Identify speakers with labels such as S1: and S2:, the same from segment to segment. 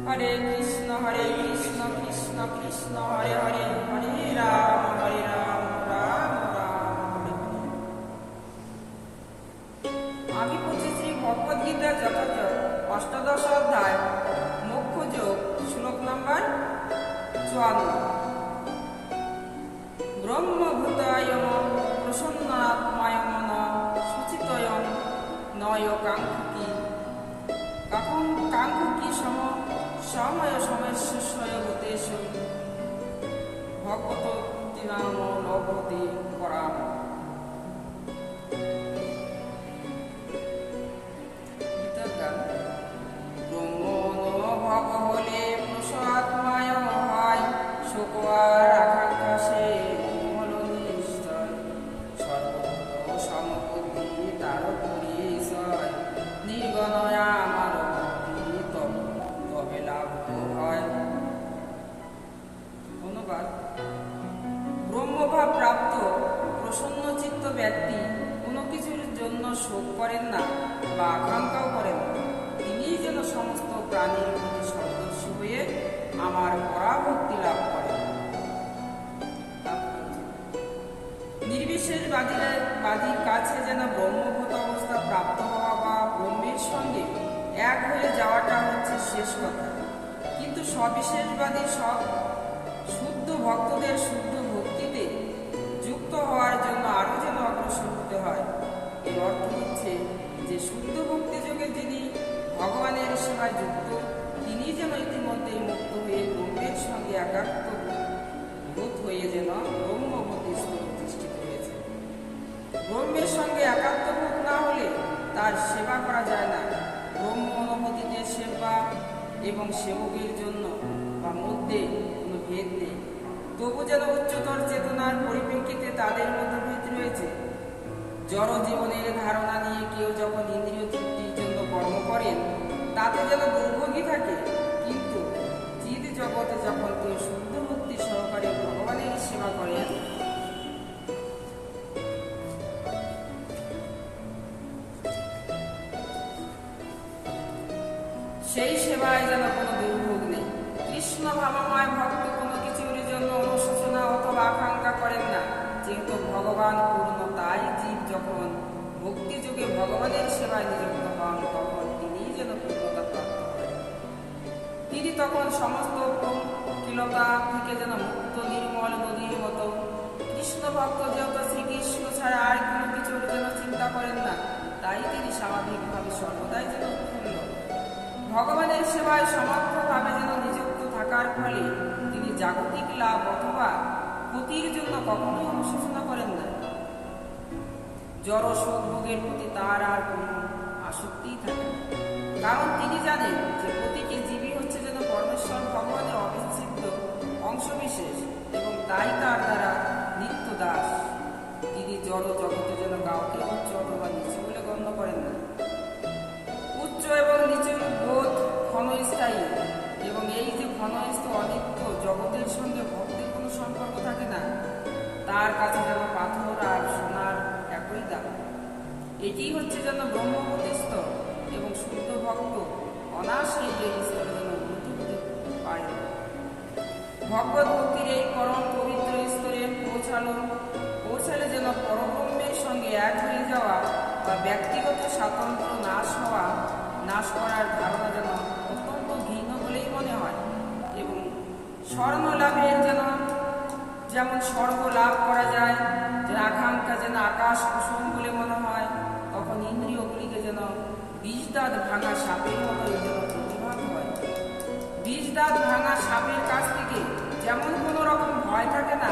S1: হরে কৃষ্ণ কৃষ্ণ কৃষ্ণ হরে হরে, হরে রাম রাম রাম হরে হরে। আমি পড়েছি ভগবদ গীতা যথাযথ অষ্টাদশ অধ্যায় মুখ্য যোগ শ্লোক নম্বর 54। ব্রহ্মভূতায়ম প্রসন্নাত্মায়ম ন সুচিতয়ম নয় কাঙ্ক্ষী কাঙ্ক্ষী সময় সমস্যয় ভূতেষু ভগবত দিনাম লভতে পরাম। ব্রহ্ম ভগ হলে প্রসাত্মায় হয় শোক আর আকাঙ্ক্ষা সে মূল নিশ্চয় সর্বত সমবুদ্ধি তার পরিচয় নির্গণয়া আমার ভক্তি তবে লাভ হয়। অনুবাদ: ব্রহ্মভাব প্রাপ্ত প্রসন্ন চিত্ত ব্যক্তি কোনো কিছুর জন্য শোক করেন না বা আকাঙ্ক্ষাও করেন না। তিনিই যেন সমস্ত প্রাণীর প্রতি সদস্য হয়ে আমার পরাভক্তি লাভ করেন। নির্বিশেষবাদীর কাছে যেন ব্রহ্মভূত অবস্থা প্রাপ্ত হওয়া বা ব্রহ্মের সঙ্গে এক হয়ে যাওয়াটা হচ্ছে শেষ কথা। কিন্তু সবিশেষবাদী সব শুদ্ধ ভক্তদের শুদ্ধ ভক্তিতে যুক্ত হওয়ার জন্য আরও যেন অগ্রসর হতে হয়। এর অর্থ হচ্ছে যে শুদ্ধ ভক্তি যোগে যিনি ভগবানের সেবায় যুক্ত তিনি যেন ইতিমধ্যেই মুক্ত হয়ে ব্রহ্মের সঙ্গে একাত্মবোধ হয়ে যেন ব্রহ্মভূতি স্তর প্রতিষ্ঠিত হয়েছে। ব্রহ্মের সঙ্গে একাত্মবোধ না হলে তার সেবা করা যায় না। ব্রহ্ম অনুভূতিতে সেবা এবং সেবকের জন্য বা মধ্যে কোনো ভেদ নেই। তবু যেন উচ্চতর চেতনার পরিপ্রেক্ষিতে তাদের মধ্যে ভেদ রয়েছে। জড় জীবনের ধারণা নিয়ে কেউ যখন ইন্দ্রিয় তৃপ্তির জন্য কর্ম করেন তাতে যেন দুর্ভোগী থাকে, কিন্তু চিৎ জগতে যখন কেউ শুদ্ধ ভক্তি সহকারে ভগবানের সেবা করেন সেই সেবায় যেন কোনো দুর্ভোগ নেই। কৃষ্ণ ভাবময় ভক্ত কোনো কিছুর জন্য অনুশোচনা অথবা আকাঙ্ক্ষা করেন না, যেহেতু ভগবান পূর্ণ। তাই জীব যখন ভক্তি যোগে ভগবানের সেবায় নিযুক্ত হন তখন তিনিই যেন পূর্ণতা প্রাপ্ত করেন। তিনি তখন সমস্ত পঙ্কিলতা থেকে যেন মুক্ত নির্মল নদীর মতো। কৃষ্ণ ভক্ত যেহেতু শ্রীকৃষ্ণ ছাড়া আর কোনো কিছুর যেন চিন্তা করেন না, তাই তিনি স্বাভাবিকভাবে সর্বদাই যেন উৎফুল্ল। ভগবানের সেবায় সমর্থভাবে যেন নিযুক্ত থাকার ফলে তিনি জাগতিক লাভ অথবা ক্ষতির জন্য কখনোই অনুশোচনা করেন না। জড় সুখ ভোগের প্রতি তার আর কোনো আসক্তিই থাকে না, কারণ তিনি জানেন যে প্রতিটি জীবই হচ্ছে যেন পরমেশ্বর ভগবানের অবিচ্ছেদ্য অংশবিশেষ এবং তাই তার দ্বারা নিত্য দাস। তিনি জড় জগতে যেন কাউকে উচ্চ অথবা নিচু বলে গণ্য করেন না। উচ্চ এবং নিচুর বোধ ক্ষণস্থায়ী, এবং এই যে ক্ষণস্থ অনিত্য জগতের সঙ্গে ভক্তের কোনো সম্পর্ক থাকে না। তার কাছে যেন পাথর আর সোনার একই দাম। এটি হচ্ছে যেন ব্রহ্মভূতি স্তর, এবং শুদ্ধ ভক্ত অনায়াসেই এই স্তরে যেন উন্নতি হতে পারে। ভগবত ভক্তির এই পরম পবিত্র স্তরে পৌঁছালে যেন পরব্রহ্মের সঙ্গে এক হয়ে যাওয়া বা ব্যক্তিগত স্বাতন্ত্র্য নাশ করার ধারণা যেন অত্যন্ত ঘৃণ্য বলেই মনে হয়, এবং স্বর্ণ লাভের যেমন স্বর্গ লাভ করা যায়, যে আকাঙ্ক্ষা যেন আকাশ কুসুম বলে মনে হয়, তখন ইন্দ্রিয়গুলিকে যেন বিষদাঁত ভাঙা সাপের মতো যেন প্রতিভাত হয়। বিষদাঁত ভাঙা সাপের কাছ থেকে যেমন কোনো রকম ভয় থাকে না,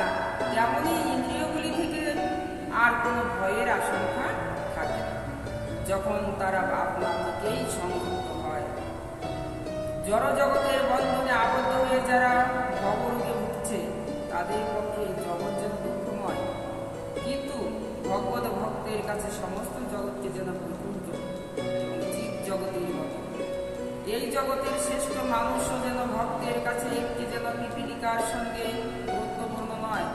S1: তেমনই ইন্দ্রিয়গুলি থেকে আর কোনো ভয়ের আশঙ্কা থাকে না যখন তারা আপনা থেকেই সংযুক্ত হয়। জড় জগতের বন্ধনে আবদ্ধ হয়ে যারা ভবরোগে ভুগছে তাদের পক্ষে জগৎ যেন দুঃখময়, কিন্তু ভগবত ভক্তের কাছে সমস্ত জগৎকে যেন বৈকুণ্ঠ এবং জীব জগতের মতো। এই জগতের শ্রেষ্ঠ মানুষও যেন ভক্তের কাছে একটি যেন পিপীলিকার সঙ্গে গুরুত্বপূর্ণ নয়,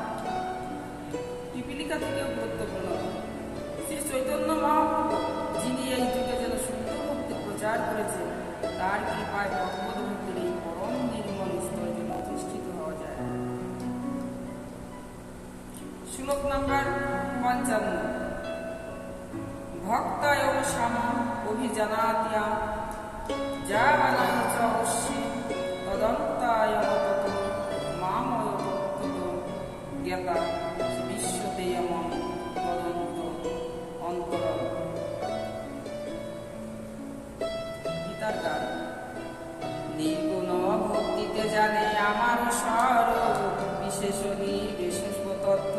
S1: পিপীলিকা থেকেও গুরুত্বপূর্ণ নয়। শ্রী চৈতন্য মহাপ্রভু যিনি এই যুগে যেন শুদ্ধ ভক্তি প্রচার করেছেন, তার কৃপায় ভগবত ভক্তির এই শ্লোক নাম্বার 55। ভক্তায় সাম অভিজানাতিয়া যাবানানি চ অস্মি তদন্তায় তত মাময় তত্ত্বত জ্ঞাতা বিশ্বতেয়মং তদন্ত অন্তরম। গীতার গান। নির্গুণ ভক্তিতে জানে আমার স্বরূপ বিশেষ নির্বিশেষ তত্ত্ব,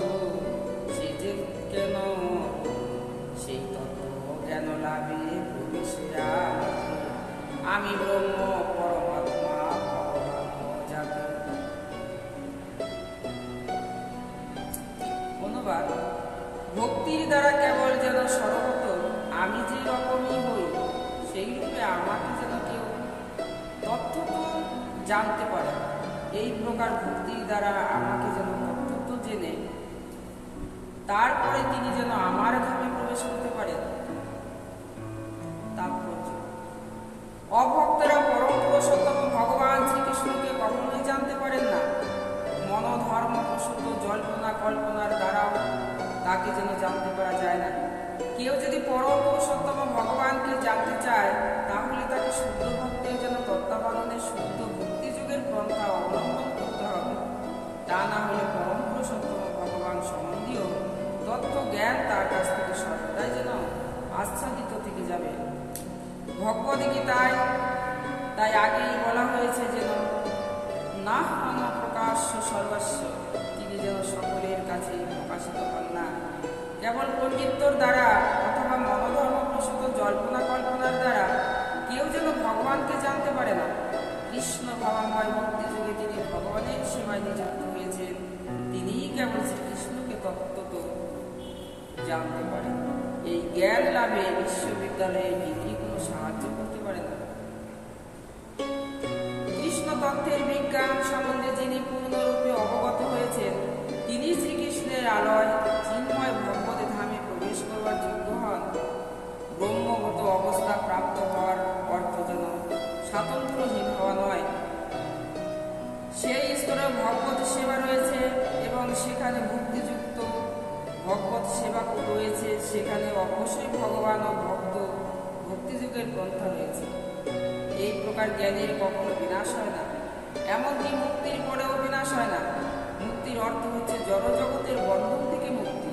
S1: সে যে কেন সেই তত্ত্ব জ্ঞান লাভে প্রবেশে আমি ব্রহ্ম পরমাত্মা ভগবান জাতি। অনুবাদ। ভক্তির দ্বারা কেবল যেন সর্বত আমি যে রকমই হই সেই রূপে আমাকে যেন কেউ তথ্যত জানতে পারে। এই প্রকার ভক্তির দ্বারা আমাকে যেন তথ্যত জেনে তারপরে তিনি যেন আমার ধামে প্রবেশ করতে পারেন। তাৎপর্য। অভক্তরা পরম পুরুষোত্তম ভগবান শ্রীকৃষ্ণকে কখনোই জানতে পারেন না। মনোধর্ম প্রসূত জল্পনা কল্পনার দ্বারাও তাকে যেন জানতে পারা যায় না। কেউ যদি পরম পুরুষোত্তম ভগবানকে জানতে চায় তাহলে তাকে শুদ্ধ ভক্তির যেন তত্ত্বাবধানে শুদ্ধ ভক্তি যুগের পন্থা অবলম্বন করতে হবে। তা না হলে পরম পুরুষোত্তম ভগবান সম্বন্ধীয় তত্ত্ব জ্ঞান তার কাছ থেকে সর্বদাই যেন আচ্ছাদিত থেকে যাবে। ভগবদ্গীতায় তাই আগেই বলা হয়েছে যেন না হন প্রকাশ্য সর্বস্ব, তিনি যেন সকলের কাছে প্রকাশিত হন না। কেবল পণ্ডিত্যর দ্বারা অথবা মনোধর্ম প্রসূত জল্পনা কল্পনার দ্বারা কেউ যেন ভগবানকে জানতে পারে না। কৃষ্ণ ভাবাময় ভক্তি যুগে তিনি ভগবানের সেবায় নিযুক্ত হয়েছেন, তিনিই কেবল শ্রীকৃষ্ণকে তত্ত্বত জানতে পারেন। এই জ্ঞান লাভে বিশ্ববিদ্যালয়ে ডিগ্রি কোনো সাহায্য করতে পারে না। কৃষ্ণ তত্ত্বের বিজ্ঞান সম্বন্ধে যিনি পূর্ণরূপে অবগত হয়েছেন তিনি শ্রীকৃষ্ণের আলয় চিন্ময় ভগবত ধামে প্রবেশ করবার যোগ্য হন। ব্রহ্মগত অবস্থা প্রাপ্ত হওয়ার অর্থ যেন স্বাতন্ত্র্যহীন হওয়া নয়। সেই স্তরে ভগবত সেবা রয়েছে এবং সেখানে ভক্তিযুক্ত ভগবত সেবা রয়েছে, সেখানে অবশ্যই ভগবান ও ভক্ত ভক্তিযুগের পন্থা রয়েছে। এই প্রকার জ্ঞানের কখনো বিনাশ হয় না, এমনকি মুক্তির পরেও বিনাশ হয় না। মুক্তির অর্থ হচ্ছে জড়জগতের বন্ধন থেকে মুক্তি।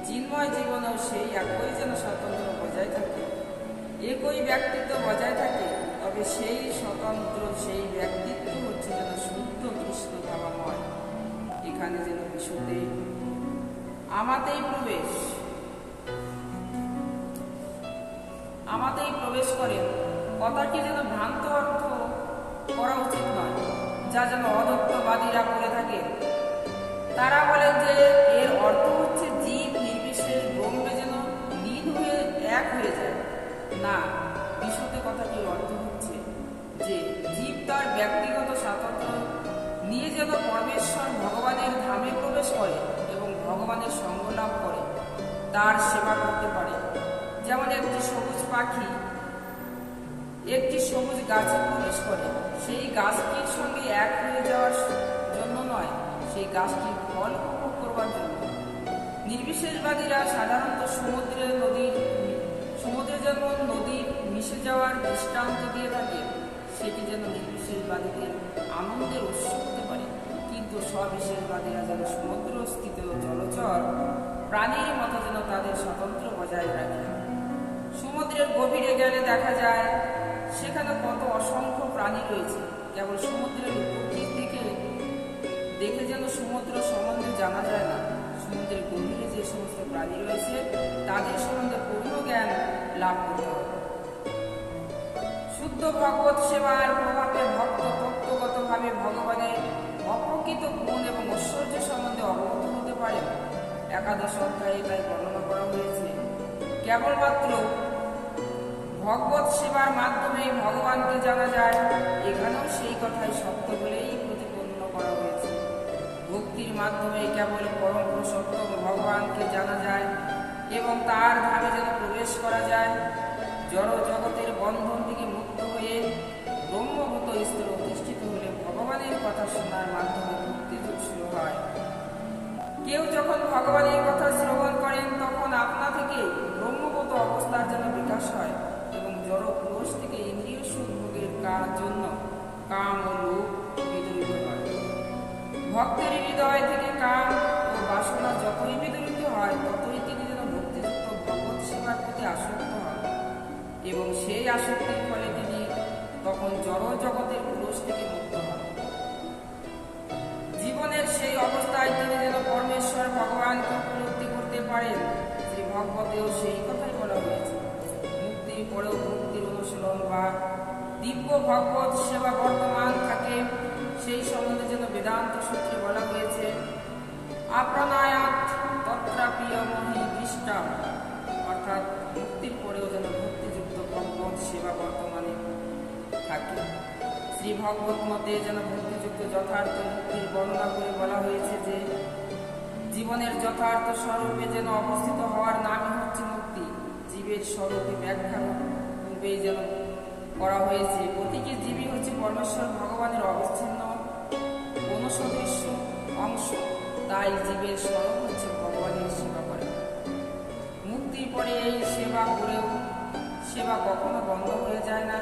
S1: চিন্ময় জীবনেও সেই একই যেন স্বাতন্ত্র্য বজায় থাকে, একই ব্যক্তিত্ব বজায় থাকে। তবে সেই স্বতন্ত্র সেই ব্যক্তিত্ব হচ্ছে যেন শুদ্ধ কৃষ্ণ ভাবাময়। এখানে যেন বিশুদ্ধে আমাতেই প্রবেশ করেন। কথাটি যেন ভ্রান্ত অর্থ করা উচিত নয়, যা যেন অদ্বৈতবাদীরা করে থাকে। তারা বলেন যে এর অর্থ হচ্ছে জীব নির্বিশেষ ব্রহ্মে যেন লীন হয়ে এক হয়ে যায়। না, বিশুদ্ধ কথাটির অর্থ হচ্ছে যে জীব তার ব্যক্তিগত স্বাতন্ত্র্য নিয়ে যেন পরমেশ্বর ভগবানের ধামে প্রবেশ করে এবং ভগবানের সঙ্গ লাভ করে, তার সেবা করতে পারে। যেমন একটি সবুজ পাখি একটি সবুজ গাছে প্রবেশ করে, সেই গাছটির সঙ্গে এক হয়ে যাওয়ার জন্য নয়, সেই গাছটির ফল উপভোগ করবার জন্য। নির্বিশেষবাদীরা সাধারণত সমুদ্রে যেমন নদীর মিশে যাওয়ার দৃষ্টান্ত দিয়ে থাকে, সেটি যেন নির্বিশেষবাদীদের আনন্দের উৎস হতে পারে। কিন্তু সবিশেষবাদীরা যেন সমুদ্রস্থিত জলচর প্রাণীর মতো যেন তাদের স্বাতন্ত্র্য বজায় রাখে। সমুদ্রের গভীরে গেলে দেখা যায় সেখানে কত অসংখ্য প্রাণী রয়েছে। কেবল সমুদ্রের উপর দিকে দেখে যেন সমুদ্র সম্বন্ধে জানা যায় না। সমুদ্রের গভীরে যে সমস্ত প্রাণী রয়েছে তাদের সম্বন্ধে পূর্ণ জ্ঞান লাভ করতে হবে। শুদ্ধ ভগবত সেবার প্রভাবে ভক্ত তত্ত্বগতভাবে ভগবানের অপ্রকৃত গুণ এবং ঐশ্বর্য সম্বন্ধে অবগত হতে পারে। একাদশ অধ্যায়ে তাই বর্ণনা করা হয়েছে। কেবলমাত্র ভগবত সেবার মাধ্যমে ভগবানকে জানা যায়, এখানেও সেই কথাই সত্য বলেই প্রতিপন্ন করা হয়েছে। ভক্তির মাধ্যমে কেবল পরম পুরুষোত্তম ভগবানকে জানা যায় এবং তার ধামে যেন প্রবেশ করা যায়। জড় জগতের বন্ধন থেকে মুক্ত হয়ে ব্রহ্মভূত স্তরে অধিষ্ঠিত হলে ভগবানের কথা শোনার মাধ্যমে ভক্তি যুগ শুরু হয়। কেউ যখন ভগবানের বিনাশ হয় এবং জড় ক্রোশ থেকে ইন্দ্রিয় সুখ ভোগের জন্য কাম ও লোভ বিদরিত হয়। ভক্তের হৃদয় থেকে কাম ও বাসনা যতই বিদরিত হয় ততই তিনি যেন ভক্তিযুক্ত ভগবত সেবার প্রতি আসক্ত হন এবং সেই আসক্তির ফলে তিনি তখন জড় জগতের ক্রোশ থেকে মুক্ত হন। জীবনের সেই অবস্থায় তিনি যেন পরমেশ্বর ভগবানকে উপলব্ধি করতে পারেন। শ্রী ভগবতেও সেই কথাই বলা হয়েছে। মুক্তির পরেও ভক্তির অনুশীলন বা দিব্য ভগবত সেবা বর্তমান থাকে, সেই সম্বন্ধে যেন বেদান্ত সূত্রে বলা হয়েছে আপ্রাণায়াত তত্রাপিয় মহি দৃষ্টাম, অর্থাৎ মুক্তির পরেও যেন ভক্তিযুক্ত ভগবত সেবা বর্তমানে থাকে। শ্রী ভগবত মতে যেন ভক্তিযুক্ত যথার্থ মুক্তির বর্ণনা করে বলা হয়েছে যে জীবনের যথার্থ স্বরূপে যেন অবস্থিত হওয়ার নামই হচ্ছে মুক্তি। জীবের স্বরূপে ব্যাখ্যা পূর্বেই যেন করা হয়েছে, প্রতিটি জীবই হচ্ছে পরমেশ্বর ভগবানের অবিচ্ছিন্ন অনুসদৃশ্য অংশ, তাই জীবের স্বরূপ হচ্ছে ভগবানের সেবা করে। মুক্তির পরে এই সেবা করেও সেবা কখনো বন্ধ হয়ে যায় না।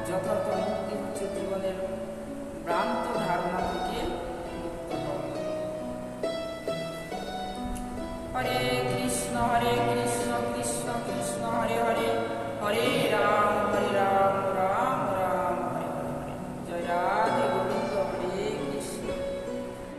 S1: যথার্থ মুক্তি হচ্ছে জীবনের ভ্রান্ত ধারণা থেকে মুক্ত হওয়া। হরে কৃষ্ণ কৃষ্ণ কৃষ্ণ হরে হরে, হরে রাম